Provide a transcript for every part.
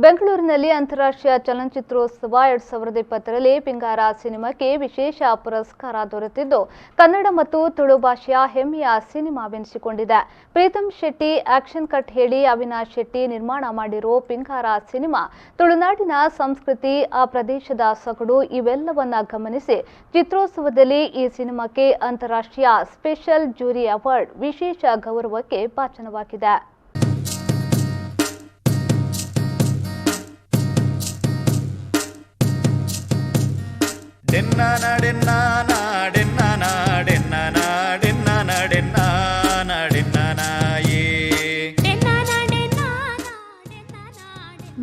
ಬೆಂಗಳೂರಿನಲ್ಲಿ ಅಂತಾರಾಷ್ಟ್ರೀಯ ಚಲನಚಿತ್ರೋತ್ಸವ 2020ರಲ್ಲಿ ಪಿಂಗಾರ ಸಿನಿಮಾಕ್ಕೆ ವಿಶೇಷ ಪುರಸ್ಕಾರ ದೊರೆತಿದ್ದು ಕನ್ನಡ ಮತ್ತು ತುಳು ಭಾಷೆಯ ಹೆಮ್ಮೆಯ ಸಿನಿಮಾವೆನಿಸಿಕೊಂಡಿದೆ. ಪ್ರೀತಮ್ ಶೆಟ್ಟಿ ಆಕ್ಷನ್ ಕಟ್ ಹೇಳಿ ಅವಿನಾಶ್ ಶೆಟ್ಟಿ ನಿರ್ಮಾಣ ಮಾಡಿರೋ ಪಿಂಗಾರ ಸಿನಿಮಾ ತುಳುನಾಡಿನ ಸಂಸ್ಕೃತಿ, ಆ ಪ್ರದೇಶದ ಸೊಗಡು ಇವೆಲ್ಲವನ್ನ ಗಮನಿಸಿ ಚಿತ್ರೋತ್ಸವದಲ್ಲಿ ಈ ಸಿನಿಮಾಕ್ಕೆ ಅಂತಾರಾಷ್ಟ್ರೀಯ ಸ್ಪೆಷಲ್ ಜೂರಿ ಅವಾರ್ಡ್ ವಿಶೇಷ ಗೌರವಕ್ಕೆ ಭಾಜನವಾಗಿದೆ.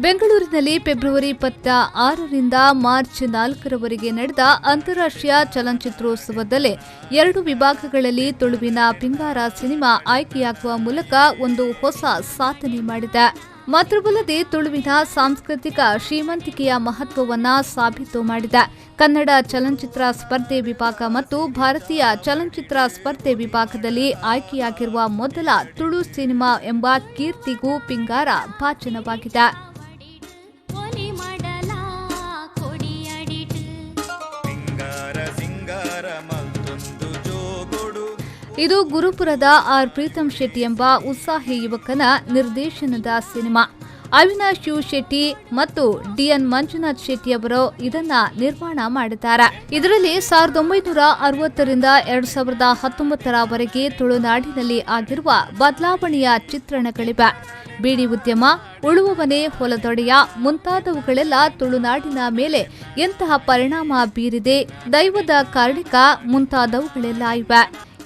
ಬೆಂಗಳೂರಿನಲ್ಲಿ ಫೆಬ್ರವರಿ 26ರಿಂದ ಮಾರ್ಚ್ 4ರವರೆಗೆ ನಡೆದ ಅಂತಾರಾಷ್ಟ್ರೀಯ ಚಲನಚಿತ್ರೋತ್ಸವದಲ್ಲಿ 2 ವಿಭಾಗಗಳಲ್ಲಿ ತುಳುವಿನ ಪಿಂಗಾರ ಸಿನಿಮಾ ಆಯ್ಕೆಯಾಗುವ ಮೂಲಕ ಒಂದು ಹೊಸ ಸಾಧನೆ ಮಾಡಿದೆ. ಮಾತ್ರವಲ್ಲದೆ ತುಳುವಿನ ಸಾಂಸ್ಕೃತಿಕ ಶ್ರೀಮಂತಿಕೆಯ ಮಹತ್ವವನ್ನು ಸಾಬೀತು ಮಾಡಿದೆ. ಕನ್ನಡ ಚಲನಚಿತ್ರ ಸ್ಪರ್ಧೆ ವಿಭಾಗ ಮತ್ತು ಭಾರತೀಯ ಚಲನಚಿತ್ರ ಸ್ಪರ್ಧೆ ವಿಭಾಗದಲ್ಲಿ ಆಯ್ಕೆಯಾಗಿರುವ ಮೊದಲ ತುಳು ಸಿನಿಮಾ ಎಂಬ ಕೀರ್ತಿಗೂ ಪಿಂಗಾರ ಭಾಜನವಾಗಿದೆ. ಇದು ಗುರುಪುರದ ಆರ್ ಪ್ರೀತಮ್ ಶೆಟ್ಟಿ ಎಂಬ ಉತ್ಸಾಹಿ ಯುವಕನ ನಿರ್ದೇಶನದ ಸಿನಿಮಾ. ಅವಿನಾಶ್ ಶೆಟ್ಟಿ ಮತ್ತು ಡಿಎನ್ ಮಂಜುನಾಥ್ ಶೆಟ್ಟಿ ಅವರು ಇದನ್ನ ನಿರ್ಮಾಣ ಮಾಡಿದ್ದಾರೆ. ಇದರಲ್ಲಿ 1960ರಿಂದ 2019ರವರೆಗೆ ತುಳುನಾಡಿನಲ್ಲಿ ಆಗಿರುವ ಬದಲಾವಣೆಯ ಚಿತ್ರಣಗಳಿವೆ. ಬೀಡಿ ಉದ್ಯಮ, ಉಳುವವನೇ ಹೊಲದೊಡೆಯ ಮುಂತಾದವುಗಳೆಲ್ಲ ತುಳುನಾಡಿನ ಮೇಲೆ ಎಂತಹ ಪರಿಣಾಮ ಬೀರಿದೆ, ದೈವದ ಕಾರ್ಣಿಕ ಮುಂತಾದವುಗಳೆಲ್ಲ ಇವೆ.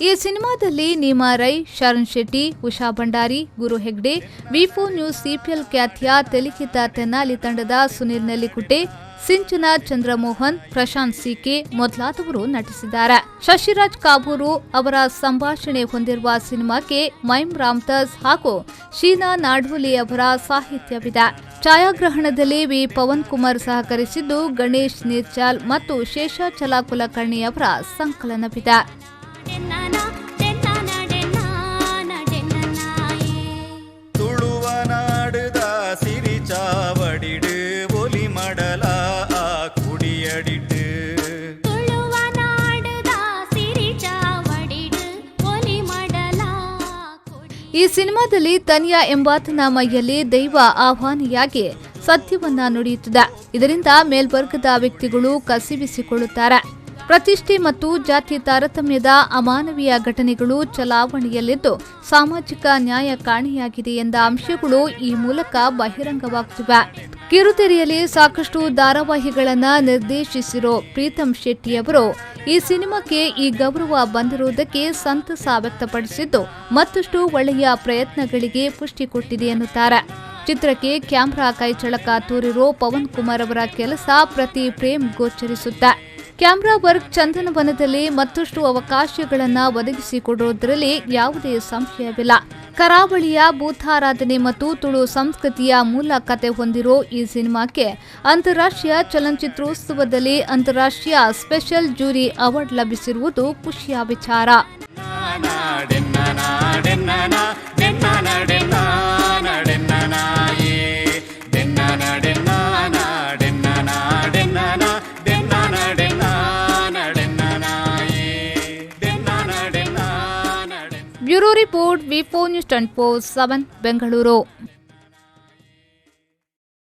ಈ ಸಿನಿಮಾದಲ್ಲಿ ನೀಮಾ ರೈ, ಶರಣ್ ಶೆಟ್ಟಿ, ಉಷಾ ಭಂಡಾರಿ, ಗುರು ಹೆಗ್ಡೆ, ವಿ4 ನ್ಯೂಸ್ ಸಿಪಿಎಲ್ ಖ್ಯಾತಿಯ ತೆಲಿಕಿತ ತೆನ್ನಾಲಿ ತಂಡದ ಸುನೀಲ್ ನೆಲ್ಲಿಕುಟೆ, ಸಿಂಚನ ಚಂದ್ರಮೋಹನ್, ಪ್ರಶಾಂತ್ ಸಿಕೆ ಮೊದಲಾದವರು ನಟಿಸಿದ್ದಾರೆ. ಶಶಿರಾಜ್ ಕಾಬೂರು ಅವರ ಸಂಭಾಷಣೆ ಹೊಂದಿರುವ ಸಿನಿಮಾಕ್ಕೆ ಮೈಮ್ ರಾಮ್ದಾಸ್ ಹಾಗೂ ಶೀನಾ ನಾಡೋಲಿ ಅವರ ಸಾಹಿತ್ಯವಿದೆ. ಛಾಯಾಗ್ರಹಣದಲ್ಲಿ ವಿ ಪವನ್ ಕುಮಾರ್ ಸಹಕರಿಸಿದ್ದು ಗಣೇಶ್ ನೀರ್ಚಾಲ್ ಮತ್ತು ಶೇಷಾಚಲ ಕುಲಕರ್ಣಿ ಅವರ ಸಂಕಲನವಿದೆ. ಈ ಸಿನಿಮಾದಲ್ಲಿ ತನ್ಯಾ ಎಂಬಾತನ ಮೈಯಲ್ಲಿ ದೈವ ಆಹ್ವಾನಿಯಾಗಿ ಸತ್ಯವನ್ನ ನುಡಿಯುತ್ತದೆ. ಇದರಿಂದ ಮೇಲ್ವರ್ಗದ ವ್ಯಕ್ತಿಗಳು ಕಸಿವಿಸಿಕೊಳ್ಳುತ್ತಾರೆ. ಪ್ರತಿಷ್ಠೆ ಮತ್ತು ಜಾತಿ ತಾರತಮ್ಯದ ಅಮಾನವೀಯ ಘಟನೆಗಳು ಚಲಾವಣೆಯಲ್ಲಿದ್ದು ಸಾಮಾಜಿಕ ನ್ಯಾಯ ಕಾಣೆಯಾಗಿದೆ ಎಂದ ಅಂಶಗಳು ಈ ಮೂಲಕ ಬಹಿರಂಗವಾಗುತ್ತಿವೆ. ಕಿರುತೆರೆಯಲ್ಲಿ ಸಾಕಷ್ಟು ಧಾರಾವಾಹಿಗಳನ್ನು ನಿರ್ದೇಶಿಸಿರೋ ಪ್ರೀತಮ್ ಶೆಟ್ಟಿ ಅವರು ಈ ಸಿನಿಮಾಕ್ಕೆ ಈ ಗೌರವ ಬಂದಿರುವುದಕ್ಕೆ ಸಂತಸ ವ್ಯಕ್ತಪಡಿಸಿದ್ದು ಮತ್ತಷ್ಟು ಒಳ್ಳೆಯ ಪ್ರಯತ್ನಗಳಿಗೆ ಪುಷ್ಟಿ ಕೊಟ್ಟಿದೆ ಎನ್ನುತ್ತಾರೆ. ಚಿತ್ರಕ್ಕೆ ಕ್ಯಾಮೆರಾ ಕೈಚಳಕ ತೋರಿರೋ ಪವನ್ ಕುಮಾರ್ ಅವರ ಕೆಲಸ ಪ್ರತಿ ಫ್ರೇಮ್ ಗೋಚರಿಸುತ್ತೆ. ಕ್ಯಾಮೆರಾ ವರ್ಕ್ ಚಂದನವನದಲ್ಲಿ ಮತ್ತಷ್ಟು ಅವಕಾಶಗಳನ್ನು ಒದಗಿಸಿಕೊಡುವುದರಲ್ಲಿ ಯಾವುದೇ ಸಂಶಯವಿಲ್ಲ. ಕರಾವಳಿಯ ಭೂತಾರಾಧನೆ ಮತ್ತು ತುಳು ಸಂಸ್ಕೃತಿಯ ಮೂಲ ಕತೆ ಹೊಂದಿರೋ ಈ ಸಿನಿಮಾಕ್ಕೆ ಅಂತಾರಾಷ್ಟ್ರೀಯ ಚಲನಚಿತ್ರೋತ್ಸವದಲ್ಲಿ ಅಂತಾರಾಷ್ಟ್ರೀಯ ಸ್ಪೆಷಲ್ ಜೂರಿ ಅವಾರ್ಡ್ ಲಭಿಸಿರುವುದು ಖುಷಿಯ ವಿಚಾರ. ಬ್ಯೂರೋ ರಿಪೋರ್ಟ್ ವಿ4 ನ್ಯೂಸ್ 24/7 ಬೆಂಗಳೂರು.